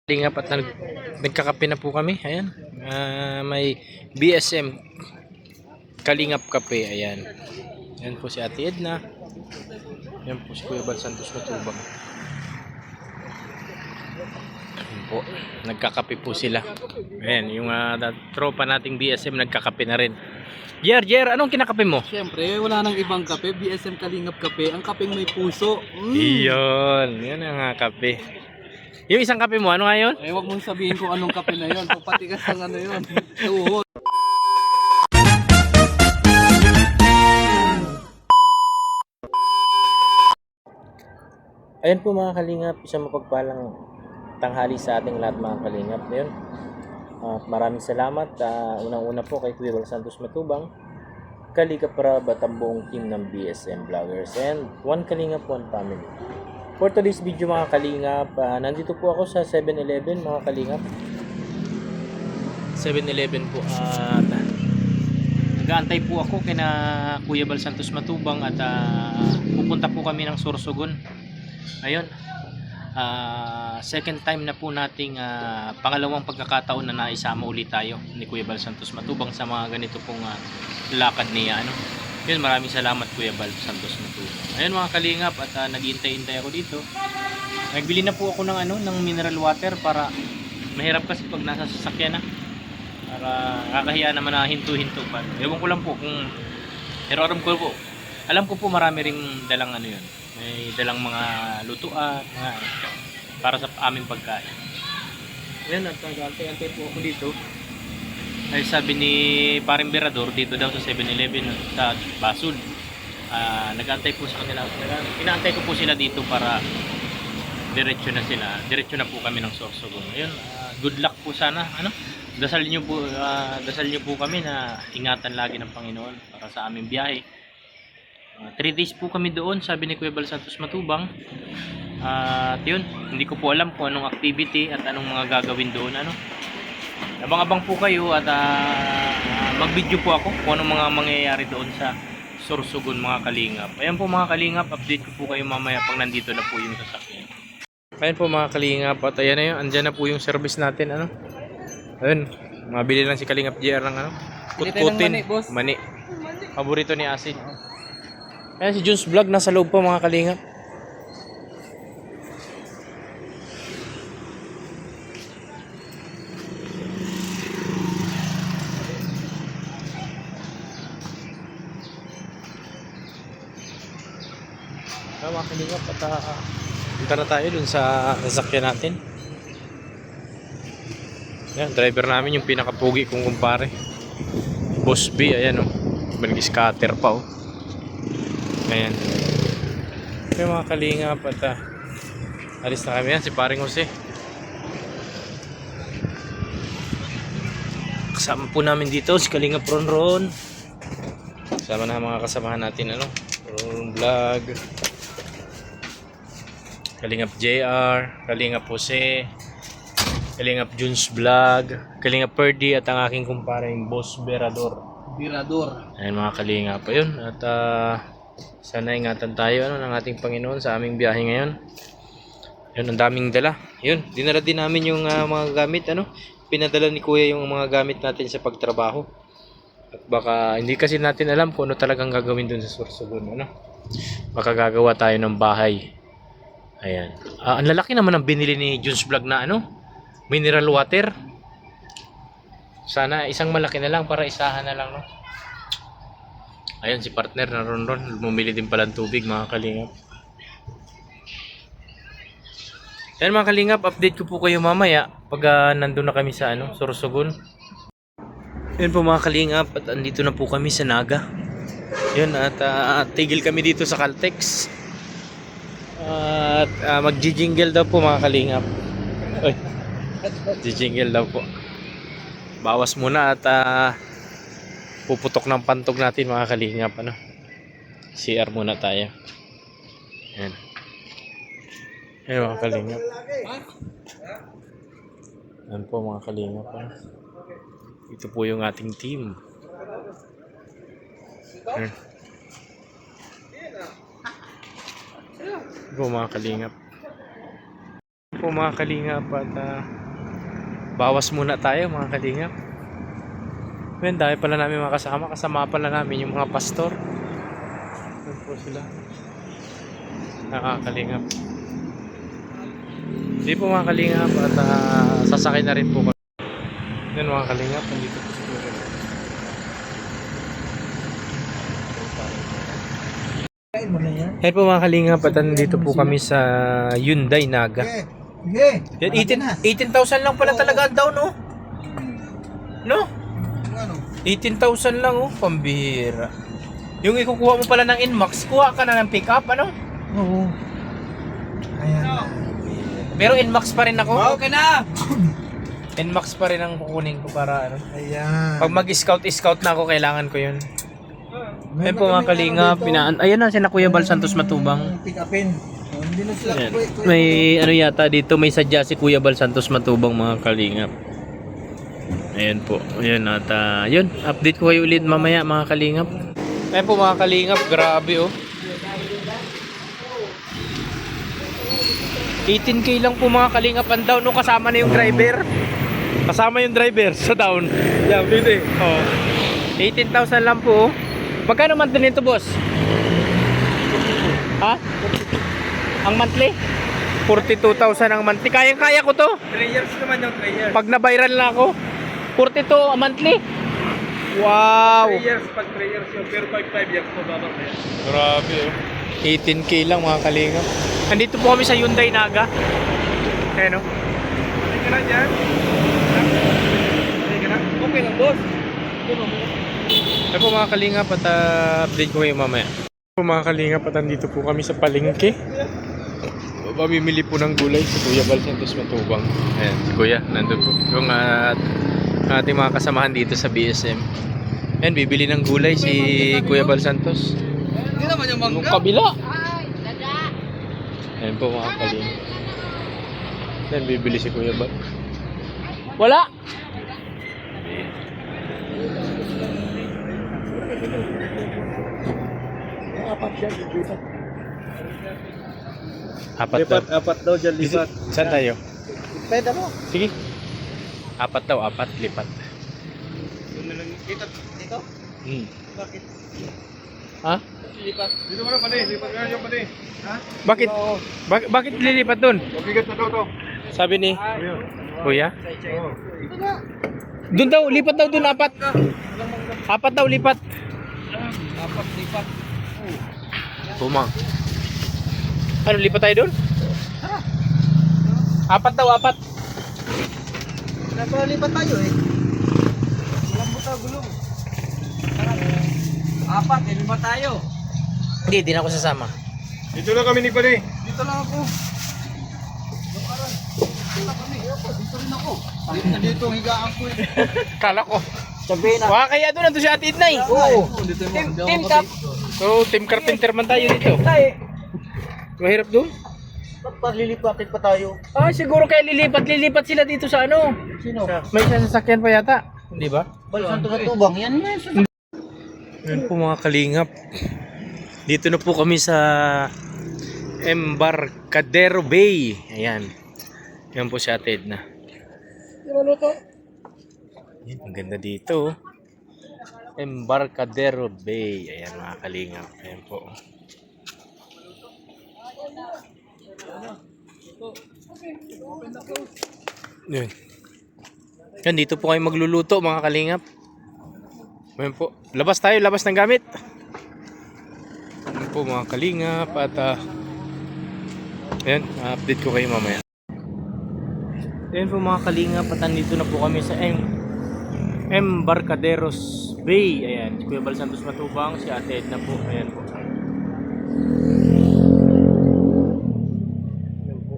Kalingap at nagkakape na po kami. Ayan. May BSM Kalingap Kape. Ayan. Ayan po si Ate Edna. Ayan po si Kuya Bal Santos Matubang. Ayan po. Nagkakape po sila. Ayan. Yung tropa nating BSM nagkakape na rin. Jer, anong kinakape mo? Siyempre, wala nang ibang kape. BSM Kalingap Kape. Ang kapeng may puso. Iyon. Yan ang kape. Yung isang kape mo, ano nga yun? Huwag mong sabihin kung anong kape na yun. Kung patigas ng ano yun. Tuhod. Ayan po mga kalingap, isang mapagpalang tanghali sa ating lahat mga kalingap. Ngayon, maraming salamat. Unang-una po kay Kuya Bal Santos Matubang, Kalingap Rab at ang buong team ng BSM Vloggers, and One Kalingap, One Family. For today's video mga kalingap, nandito po ako sa 7-Eleven mga kalingap. 7-Eleven po at nag-aantay po ako kina Kuya Bal Santos Matubang at pupunta po kami ng Sorsogon. Ayun, second time na po nating pangalawang pagkakataon na naisama ulit tayo ni Kuya Bal Santos Matubang sa mga ganito pong lakad niya. Yun, maraming salamat Kuya Bal Santos Matubang. Ayun mga kalingap, at naghihintay-hintay ako dito. Nagbili na po ako ng mineral water para mahirap kasi pag nasa sasakyan na. Para kakahiya naman na hinto-hinto pa. Ewan ko lang po kung, pero alam ko po marami ring dalang yun. May dalang mga lutuan, para sa aming pagkain. Ayun, at nag-antay-antay po ako dito. Ay sabi ni Paring Berador dito daw sa 7-Eleven sa Basud. Nag-antay po sa kanila. Inaantay ko po sila dito para diretso na po kami ng Sorsogon. Ayun, good luck po sana. Dasal niyo po kami na ingatan lagi ng Panginoon para sa aming biyahe. 3 days po kami doon, sabi ni Kuya Bal Santos Matubang. At yun, hindi ko po alam kung anong activity at anong mga gagawin doon. Abang-abang po kayo at mag-video po ako kung anong mga mangyayari doon sa Sorsogon mga kalingap. Ayan po mga kalingap, update ko po kayo mamaya pag nandito na po yung sasakyan. Ayan po mga kalingap, at ayan na yun, andyan na po yung service natin. Ayun, mabili lang si Kalingap JR ng kutkutin, mani. Paborito ni Asin. Ayan si Junes Vlog, nasa loob po mga kalingap. Mga kalingap, at punta na tayo dun sa sasakyan natin. Ayan, driver namin yung pinakapugi kong kumpare, Boss B. Ayan scatter pa Ayan. Okay mga kalingap, at alis na kami. Yan si Paring Jose. Kasama po namin dito si Kalingap Ron. Kasama na mga kasamahan natin Ron Vlog, Kalingap JR, Kalingap Jose, Kalingap Junes Vlog, Kalingap Perdi, at ang aking kumparing Boss Berador. Ayan mga kalingap. Ayun, at sana ingatan tayo ng ating Panginoon sa aming biyahe ngayon. Ayun, ang daming dala. Ayun, dinala din namin yung mga gamit. Pinadala ni Kuya yung mga gamit natin sa pagtrabaho. At baka hindi kasi natin alam kung ano talagang gagawin dun sa Sorsogon. Baka gagawa tayo ng bahay. Ayan. Ang lalaki naman ang binili ni Junes Vlog na mineral water. Sana isang malaki na lang para isahan na lang Ayun si partner na Ron, bumili din pala ng tubig mga kalingap. Ayan mga kalingap, update ko po kayo mamaya pag nandun na kami sa Sorsogon. Ayan po mga kalingap, at andito na po kami sa Naga. Yun, at tigil kami dito sa Caltex. At mag-jingle daw po mga kalingap. Jingle daw po. Bawas muna at puputok ng pantog natin mga kalingap. CR muna tayo. Ayan. Ayan mga kalingap. Ayan po mga kalingap. Ito po yung ating team. Ayan. Ito po mga kalingap. Ito po mga kalingap, at Bawas muna tayo mga kalingap. Ayan, dahil pala namin mga kasama. Kasama pala namin yung mga pastor. Ayan po sila. Nakakalingap. Hindi po mga kalingap. At sasakay na rin po kami. Ayan mga kalingap. Nandito po si Kuya. Ayan po mga kalingap. At nandito po kami sa Hyundai Naga. Yan, 18,000 lang pala talaga ang down, no? No? 18,000 lang, oh. Pambihira. Yung ikukuha mo pala ng Inmax, kuha ka na ng pick-up, ano? Oo. Ayan na. Pero Inmax pa rin ako. Okay na! Inmax pa rin ang kukunin ko para, ano? Ayan. Pag mag-scout na ako, kailangan ko yun. Ayan po mga kalingap. Ayan na, sina Kuya Bal Santos Matubang. Pick upin. Hindi na sila Ayan. May ano yata dito, may sadya si Kuya Bal Santos Matubang mga kalingap. Ayan po. Ayan at yun, update ko kayo ulit mamaya mga kalingap. Ayan po mga kalingap, grabe oh. 18k lang po mga kalingap ang down, no? Kasama na yung driver. Kasama yung driver sa down. Yeah, pwede. Oh. 18,000 lang po. Oh. Magkano monthly nito, boss? Ha? Ang monthly? 42,000 ang monthly. Kayang-kaya ko to. 3 years naman yung 3 years. Pag na-viral na ako, 42 a monthly. Wow. 3 years, pag 3 years yung pero 5 years po babang na yan. Grabe oh. 18k lang mga kalingap. Nandito po kami sa Hyundai Naga. Ayan oh. Okay ka na dyan? Okay ka na? Okay lang, boss. Ayan po mga kalingap at update ko kayo mamaya. Po mga kalingap at nandito po kami sa palengke. Pamimili po ng gulay si Kuya Bal Santos Matubang. Ayan, si Kuya, nandun po. Yung ating mga kasamahan dito sa BSM. Ayan, bibili ng gulay si Kuya Bal Santos. Hindi naman yung Yung mangga. kabila. Ayan po mga kalingap. Ayan, bibili si Kuya Bal. Wala! Apat daw. Apat daw dyan, lipat. Saan tayo? Pwede mo. Sige. Apat daw, apat, lipat. Dito? Bakit? Ha? Lipat. Dito mo na pala, lipat nga yung pala. Ha? Bakit? Bakit lilipat dun? Mabigat na daw to. Sabi ni Kuya? Oo. Dun daw, lipat daw dun, apat. Apat daw, lipat. Apat, lipat. Bumang. Ano, lipat tayo dun? Apat daw, apat. Napalipat tayo eh. Walang buta, gulong. Apat, lipat tayo. Hindi, di na ako sasama. Dito na kami ni Pali. Dito lang ako. Dito rin ako. Dito ang higaan ko eh. Kala ko. Sabihin na. Waka kaya doon, nandun si Ate Idnay. Oo. Team Cup. So, team carpenter man tayo dito. Mahirap doon. Ba't lilipatin pa tayo? Ah, siguro kaya lilipat sila dito sa ano. Sino? May sasakyan pa yata. Di ba? Bal Santos Matubang. Yan na yun. Yan po mga kalingap. Dito na po kami sa Embarcadero Bay. Ayan. Yan po si Ate Edna. Ano to? Yan, ang ganda dito. Embarcadero Bay. Ayan mga kalingap. Ayan po. Yan. Yan, dito po kayo magluluto mga kalingap. Ayan po. Labas tayo, labas ng gamit. Ayan po mga kalingap. At ayan, update ko kayo mamaya. Ayan po mga kalingap. At nandito na po kami sa Embarcaderos Bay. Ayan, si Kuya Bal Santos Matubang, si Ate Edna po. Ayan po. Ayan po.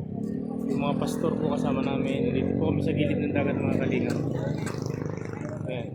Yung mga pastor po kasama namin. Dito po kami sa gilid ng dagat mga kalingap. Ayan.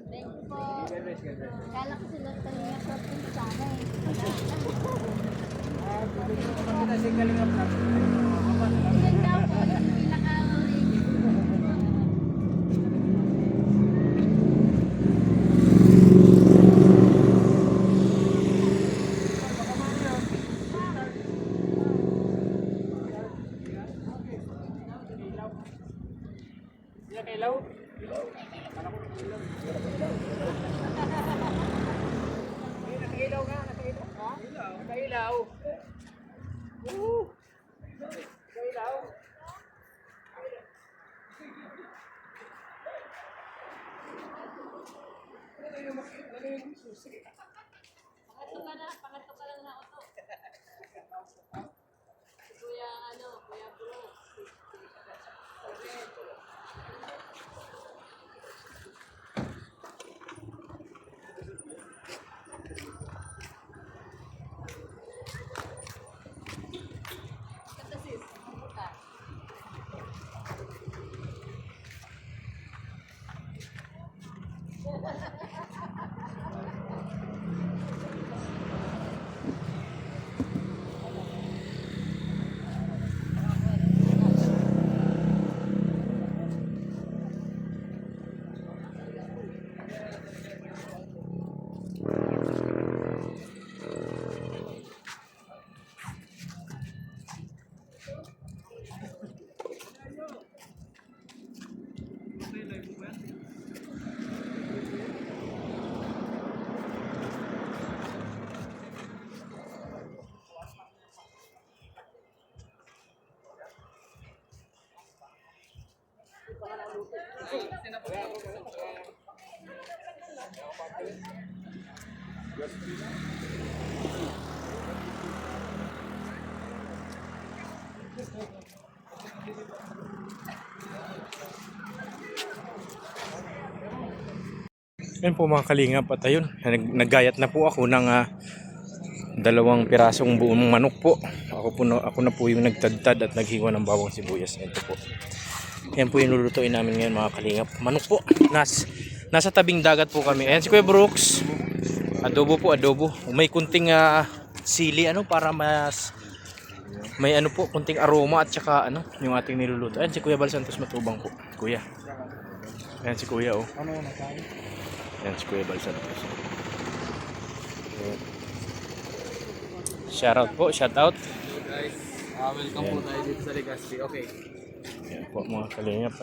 Thank you po. Kala ko sila tayo na short yung sana eh. Yan daw po yung pinaka-ring. Pangatlo ka lang na auto. Kuya, Kuya Bro. Yan po mga kalingap, at ayun, naggayat na po ako ng 2 pirasong buong manok po. Ako na po yung nagtadtad at naghiwa ng bawang sibuyas. Ito po. Yan po yung lulutuin namin ngayon mga kalingap. Manok po. Nasa tabing dagat po kami. Ayan si Kuya Brooks. Adobo po, adobo. May kunting sili para mas may po, kunting aroma at saka yung ating niluluto. Ayan si Kuya Bal Santos Matubang po. Kuya. Ayan si Kuya oh. Ayan si Kuya Bal Santos. Shoutout po, shoutout. Guys, welcome po tayo dito sa Legazpi. Okay. Ayan po mga kalingap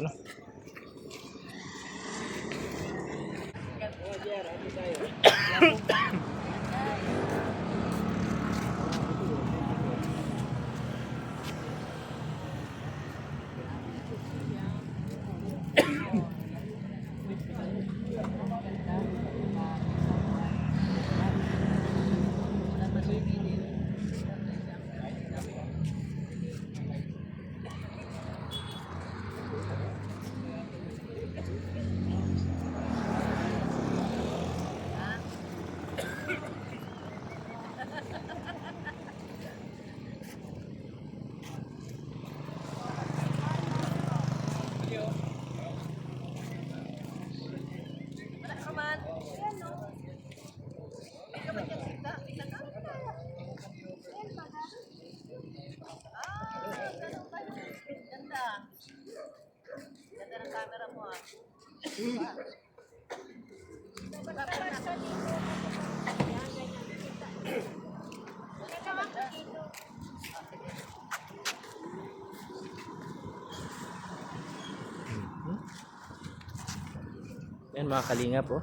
Yan mga kalingap po.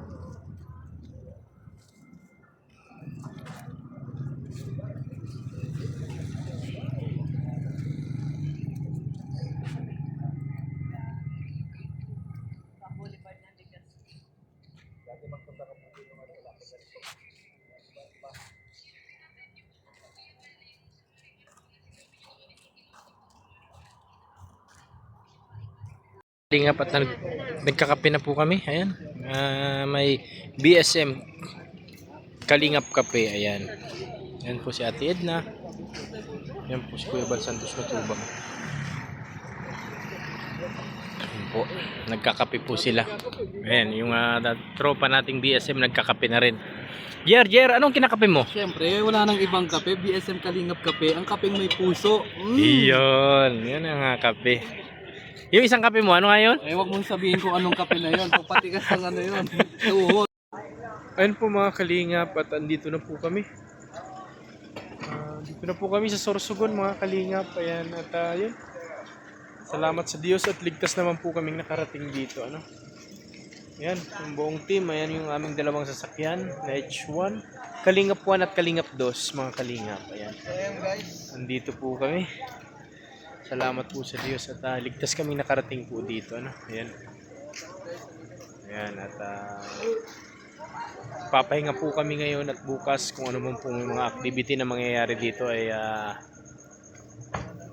Kalingap at nagkakape na po kami. Ayan. May BSM Kalingap Kape. Ayan. Ayan po si Ate Edna. Ayan po si Kuya Bal Santos Matubang. Ayan po. Nagkakape po sila. Ayan. Yung tropa nating BSM nagkakape na rin. Jer, anong kinakape mo? Siyempre, wala nang ibang kape. BSM Kalingap Kape. Ang kapeng may puso. Iyon. Yan ang kape. Yung isang kape mo, ano nga yun? Eh, wag mong sabihin kung anong kape na yun. Kung patigas ng ano yun. Tuhod. Ayun po mga kalingap at andito na po kami. Dito na po kami sa Sorsogon mga kalingap. Ayan at yun. Salamat sa Diyos at ligtas naman po kaming nakarating dito. Ano? Ayan, yung buong team. Ayan yung aming dalawang sasakyan na H1. Kalingap 1 at Kalingap 2 mga kalingap. Ayan. Andito po kami. Salamat po sa Diyos at ligtas kami nakarating po dito. Ano? Ayan. Ayan at papahinga po kami ngayon at bukas kung ano po yung mga activity na mangyayari dito ay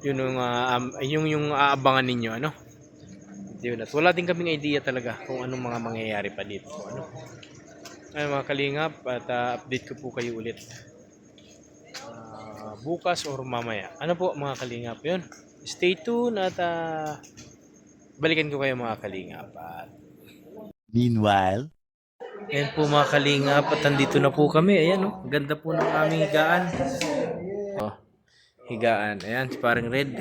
yun yung aabangan ninyo. Ano? Yun, at wala din kaming idea talaga kung anong mga mangyayari pa dito. Ano? Ayun mga kalingap at update ko po kayo ulit bukas or mamaya. Ano po mga kalingap yun? Stay tuned at balikan ko kayo mga kalingap. Meanwhile, Ayan po mga kalingap at andito na po kami. Ayan o, ganda po ng aming higaan. Oh, higaan. Ayan, parang red.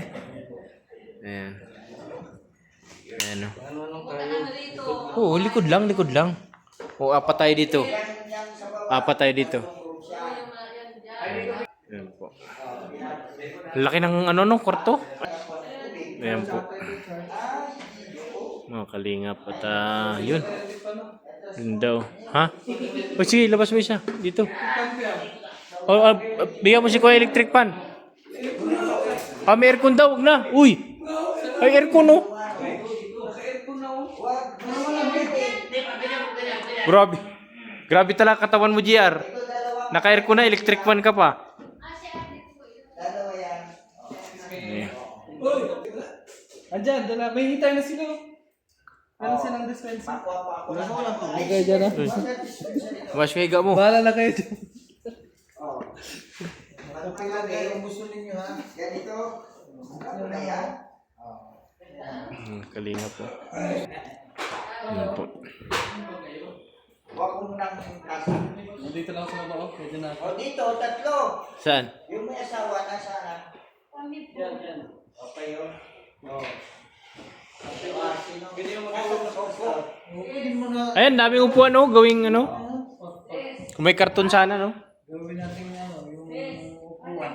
Ayan. Ayan o. Oh, likod lang. O, apat tayo dito. Ayan po. Laki ng kwarto. Ayan po. Mga kalingap at yun. Yun daw. Ha? O sige, labas mo isa. Dito. O, bigyan mo si Kuya electric fan. May aircon daw. Huwag na. Uy! Ay, aircon o. Grabe talaga katawan mo, GR. Naka-aircon na, electric fan ka pa. Andyan, dala. May hintay na sila. Meron silang dispenser. Okay, dyan na. Mas may higa mo. Bahala na kayo dyan. Okay lang kayo kung gusto ninyo ha. Ganito. Ano na yan? Kalingap po. Ayan po. Huwag mo nang nasa. Dito lang sa baba. Pwede na. O dito, tatlo. Saan? Yung may asawa na sana. Yan. Okay yun. Oo. Pwede mo na. Ayan, daming upuan o. Gawing Kung may karton sana, no? Gawin natin yung upuan.